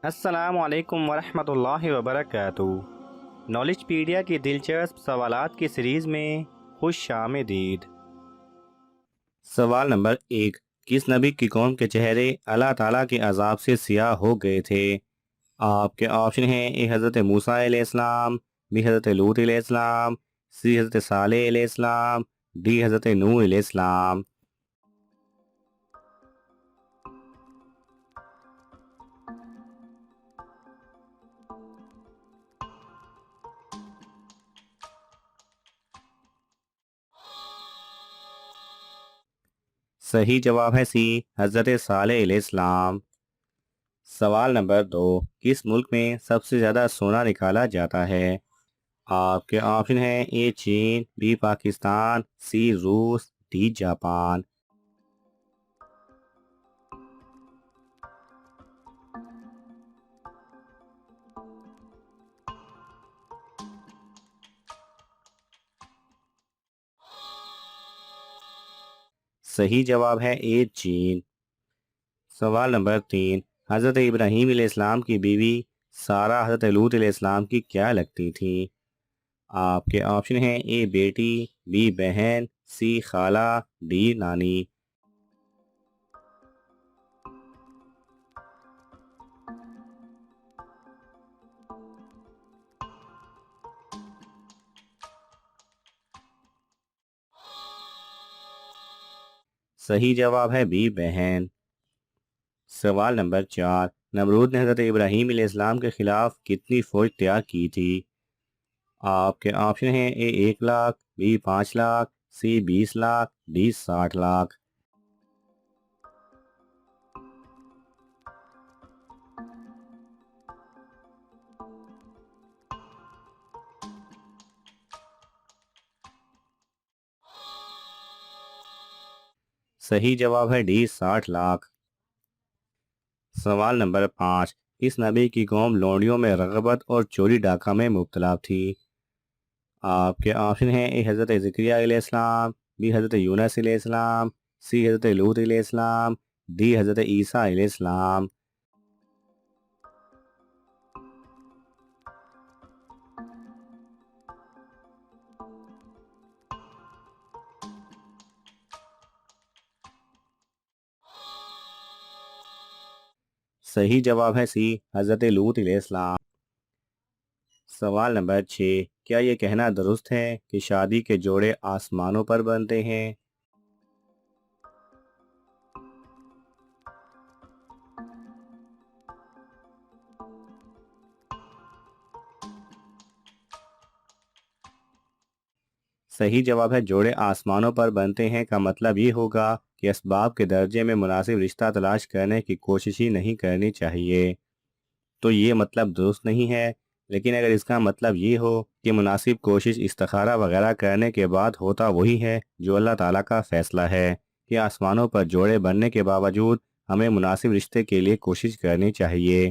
السلام علیکم ورحمۃ اللہ وبرکاتہ۔ نالج پیڈیا کی دلچسپ سوالات کی سیریز میں خوش آمدید۔ سوال نمبر 1، کس نبی کی قوم کے چہرے اللہ تعالیٰ کے عذاب سے سیاہ ہو گئے تھے؟ آپ کے آپشن ہیں: اے حضرت موسیٰ علیہ السلام، بی حضرت لوط علیہ السلام، سی حضرت صالح علیہ السلام، ڈی حضرت نوح علیہ السلام۔ صحیح جواب ہے سی، حضرت صالح علیہ السلام۔ سوال نمبر 2، کس ملک میں سب سے زیادہ سونا نکالا جاتا ہے؟ آپ کے آپشن ہیں: اے چین، بی پاکستان، سی روس، ڈی جاپان۔ صحیح جواب ہے اے چین۔ سوال نمبر 3، حضرت ابراہیم علیہ السلام کی بیوی سارہ حضرت لوط علیہ السلام کی کیا لگتی تھی؟ آپ کے آپشن ہیں: اے بیٹی، بی بہن، سی خالہ، ڈی نانی۔ صحیح جواب ہے بی بہن۔ سوال نمبر 4، نمرود نے حضرت ابراہیم علیہ السلام کے خلاف کتنی فوج تیار کی تھی؟ آپ کے آپشن ہیں: A 1 lakh, B 5 lakh, C 20 lakh, D 60 lakh. صحیح جواب ہے ڈی 60 لاکھ۔ سوال نمبر 5، کس نبی کی قوم لونڈیوں میں رغبت اور چوری ڈاکہ میں مبتلا تھی؟ آپ کے آپشن ہیں: اے حضرت زکریا علیہ السلام، بی حضرت یونس علیہ السلام، سی حضرت لوط علیہ السلام، ڈی حضرت عیسیٰ علیہ السلام۔ صحیح جواب ہے سی، حضرت لوط علیہ السلام۔ سوال نمبر 6، کیا یہ کہنا درست ہے کہ شادی کے جوڑے آسمانوں پر بنتے ہیں؟ صحیح جواب ہے جوڑے آسمانوں پر بنتے ہیں کا مطلب یہ ہوگا کہ اسباب کے درجے میں مناسب رشتہ تلاش کرنے کی کوشش ہی نہیں کرنی چاہیے۔ تو یہ مطلب درست نہیں ہے، لیکن اگر اس کا مطلب یہ ہو کہ مناسب کوشش استخارہ وغیرہ کرنے کے بعد ہوتا وہی ہے جو اللہ تعالیٰ کا فیصلہ ہے کہ آسمانوں پر جوڑے بننے کے باوجود ہمیں مناسب رشتے کے لیے کوشش کرنی چاہیے۔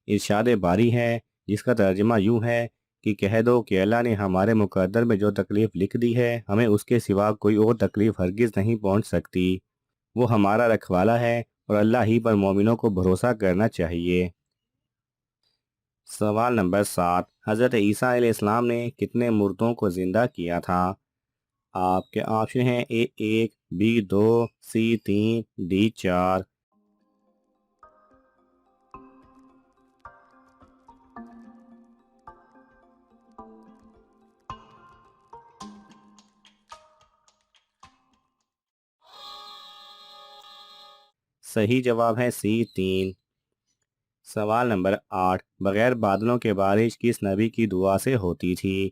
ارشاد باری ہے جس کا ترجمہ یوں ہے کہ کہہ دو کہ اللہ نے ہمارے مقدر میں جو تکلیف لکھ دی ہے ہمیں اس کے سوا کوئی اور تکلیف ہرگز نہیں پہنچ سکتی۔ وہ ہمارا رکھوالا ہے اور اللہ ہی پر مومنوں کو بھروسہ کرنا چاہیے۔ سوال نمبر 7، حضرت عیسیٰ علیہ السلام نے کتنے مردوں کو زندہ کیا تھا؟ آپ کے آپشن ہیں: اے 1، بی 2، سی 3، ڈی 4۔ صحیح جواب ہے سی 3۔ سوال نمبر 8، بغیر بادلوں کے بارش کس نبی کی دعا سے ہوتی تھی؟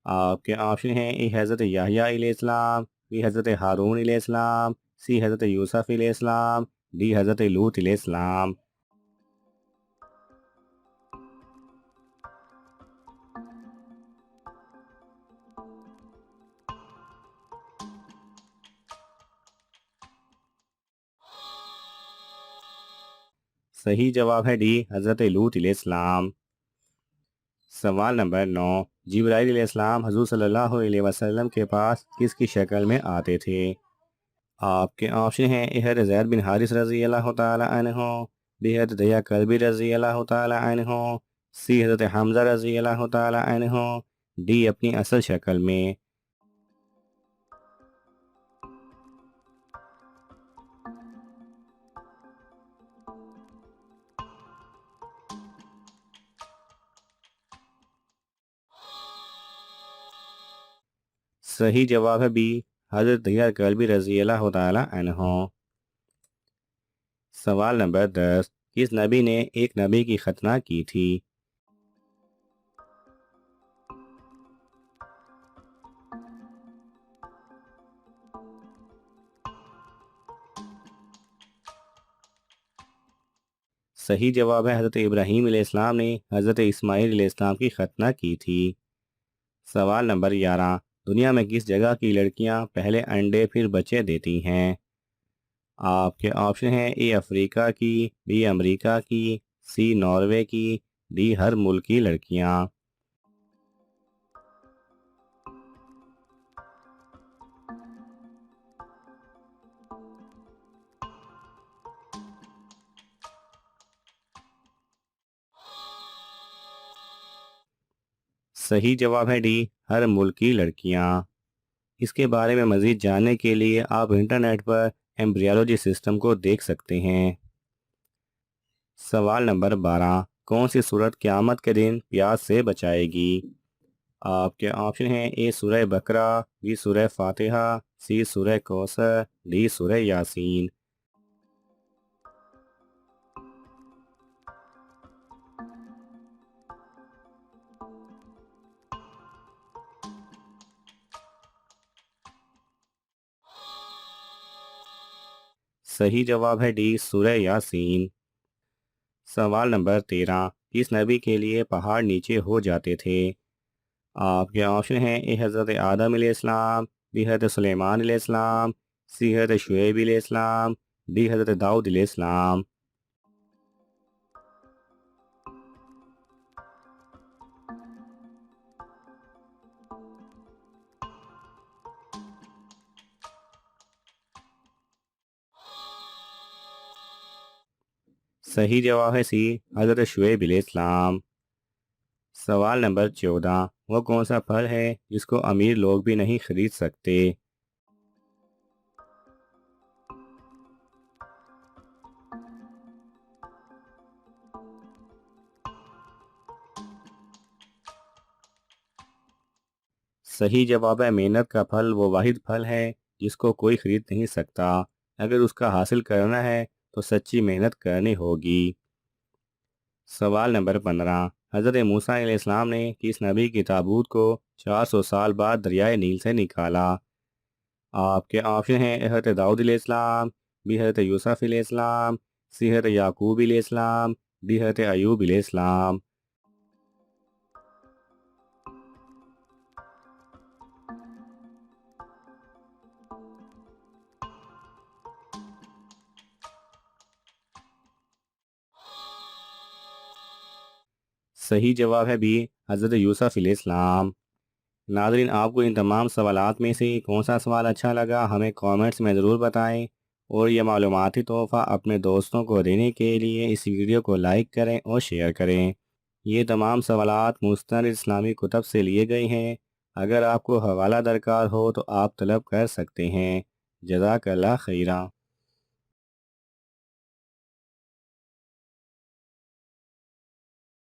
آپ کے آپشن ہیں: اے حضرت یحییٰ علیہ السلام، بی حضرت ہارون علیہ السلام، سی حضرت یوسف علیہ السلام، ڈی حضرت لوط علیہ السلام۔ صحیح جواب ہے ڈی حضرت لوط علیہ السلام۔ سوال نمبر 9، جبرائیل علیہ السلام حضور صلی اللہ علیہ وسلم کے پاس کس کی شکل میں آتے تھے؟ آپ کے آپشن ہیں: اے حضرت زید بن حارث رضی اللہ تعالی عنہ، بی حضرت دیا کلبی رضی اللہ تعالی عنہ، سی حضرت حمزہ رضی اللہ تعالی عنہ، ڈی اپنی اصل شکل میں۔ صحیح جواب ہے بی حضرت دیا کلبی رضی اللہ تعالی عنہ۔ سوال نمبر 10، کس نبی نے ایک نبی کی ختنہ کی تھی؟ صحیح جواب ہے حضرت ابراہیم علیہ السلام نے حضرت اسماعیل علیہ السلام کی ختنہ کی تھی۔ سوال نمبر 11، دنیا میں کس جگہ کی لڑکیاں پہلے انڈے پھر بچے دیتی ہیں؟ آپ کے آپشن ہیں اے افریقہ کی، بی امریکہ کی، سی ناروے کی، ڈی ہر ملک کی لڑکیاں۔ صحیح جواب ہے ڈی ہر ملک کی لڑکیاں۔ اس کے بارے میں مزید جاننے کے لیے آپ انٹرنیٹ پر ایمبریولوجی سسٹم کو دیکھ سکتے ہیں۔ سوال نمبر 12، کون سی صورت قیامت کے دن پیاس سے بچائے گی؟ آپ کے آپشن ہیں اے سورہ بقرہ، بی سورہ فاتحہ، سی سورہ کوثر، ڈی سورہ یاسین۔ صحیح جواب ہے ڈی سورہ یاسین۔ سوال نمبر 13، کس نبی کے لیے پہاڑ نیچے ہو جاتے تھے؟ آپ کے آپشن ہیں اے حضرت آدم علیہ السلام، بی حضرت سلیمان علیہ السلام، سی حضرت شعیب علیہ السلام، ڈی حضرت داؤد علیہ السلام۔ صحیح جواب ہے سی حضرت شعیب علیہ السلام۔ سوال نمبر 14، وہ کون سا پھل ہے جس کو امیر لوگ بھی نہیں خرید سکتے؟ صحیح جواب ہے محنت کا پھل وہ واحد پھل ہے جس کو کوئی خرید نہیں سکتا۔ اگر اس کا حاصل کرنا ہے تو سچی محنت کرنی ہوگی۔ سوال نمبر 15، حضرت موسیٰ علیہ السلام نے کس نبی کی تابوت کو 400 سال بعد دریائے نیل سے نکالا؟ آپ کے آپشن ہیں حضرت داؤد علیہ السلام، بی حضرت یوسف علیہ السلام، سی حضرت یعقوب علیہ السلام، ڈی حضرت ایوب علیہ السلام۔ صحیح جواب ہے بی حضرت یوسف علیہ السلام۔ ناظرین، آپ کو ان تمام سوالات میں سے کون سا سوال اچھا لگا ہمیں کامنٹس میں ضرور بتائیں، اور یہ معلوماتی تحفہ اپنے دوستوں کو دینے کے لیے اس ویڈیو کو لائک کریں اور شیئر کریں۔ یہ تمام سوالات مستند اسلامی کتب سے لیے گئے ہیں۔ اگر آپ کو حوالہ درکار ہو تو آپ طلب کر سکتے ہیں۔ جزاک اللہ خیرہ۔